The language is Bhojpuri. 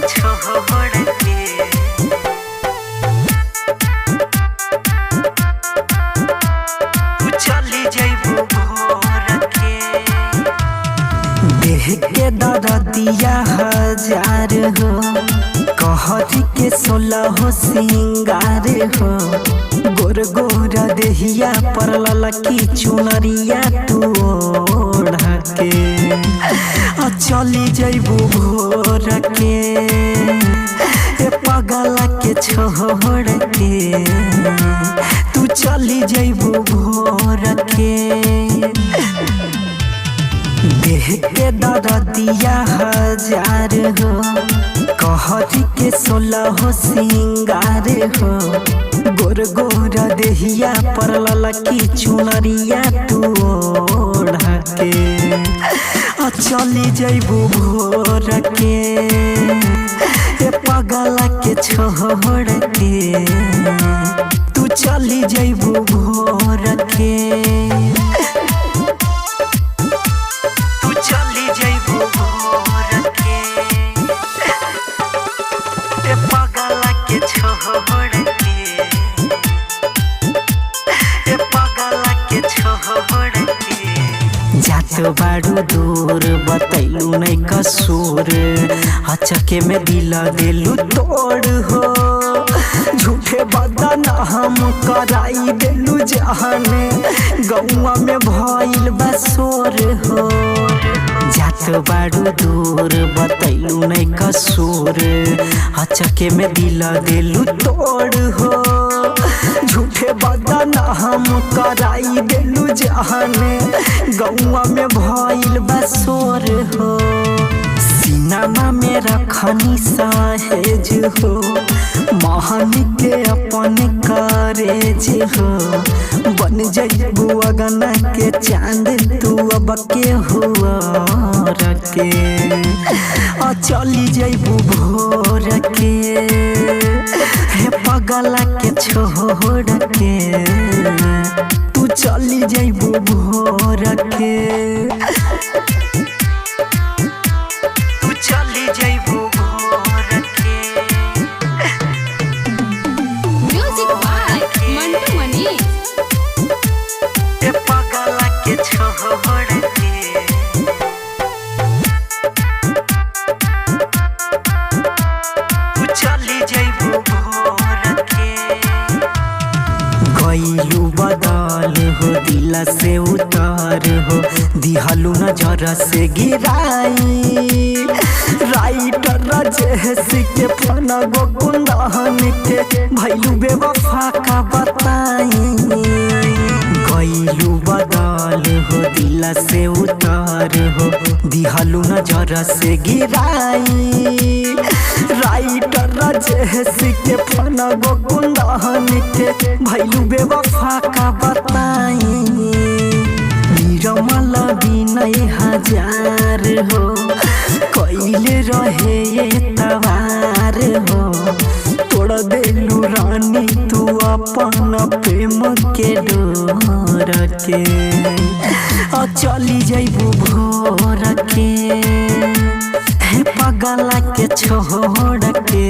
छोड़ के तू चली जइबू भोर के। देह के दरदिया हजार हो, कहरी के 16 हो सिंगार हो। गोर गोर देहिया पर ललकी चुनरिया तू ओढ़ के चली जइबू भोर के। ए पगला के छोड़ के तू चली जइबू भोर के। देह के दरदिया हजार हो, कहरी के 16 हो सिंगार हो। गोर गोर देहिया पर ललकी चुनरिया तू ओढ़ के चली जइबू भोर के। ए पगला के छोड़ के तू चली जइबू भोर के। तू चली जइबू भोर के। ए पगला के छोड़ के। ए पगला के छोड़ के जात बाड़ू दूर बतैलू नहीं कसूर। अचके में दिल देलू तोड़ हो, झूठे बदनाम कराई देलू जाने। गौआ में भइल बसोर हो, जात बाड़ू दूर बतैलू नहीं कसूर। अचके में दिल देलू तोड़ हो, झूठे बदनाम कराई देलू जाने। गौआ में भइल बसोर हो, सीनामा में रखनी साहेज हो। महान के अपन कारेज हो, बन जइबू अगना के चांद तू अब के हुआ रखे। चली जइबू भोर के। हे पगला के छोड़ के तू चली जइबू भोर के। तू चली जइबू भोर के। म्यूजिक बाय मंटू मनी। ए पगला के छोड़ के तू चली जइबू भोर के। गइलू बदल हो, दिल से उतार हो। दिहलू नजर से गिराई, राइटर राजेश के फन गो कुंदन के भइलू बेवफा का बताई। गइलू बदल हो, दिल से उतार हो। दिहलू नजर से गिराई, राइटर राजेश के फन गो कुंदन के भइलू बेवफा का बताई। निरमल विनय हजार हो, कइले रहे ये तवार हो। तोड़ देलू रानी तू अपन प्रेम के डोर के। चली जइबू भोर के। हे पगला के छोड़ के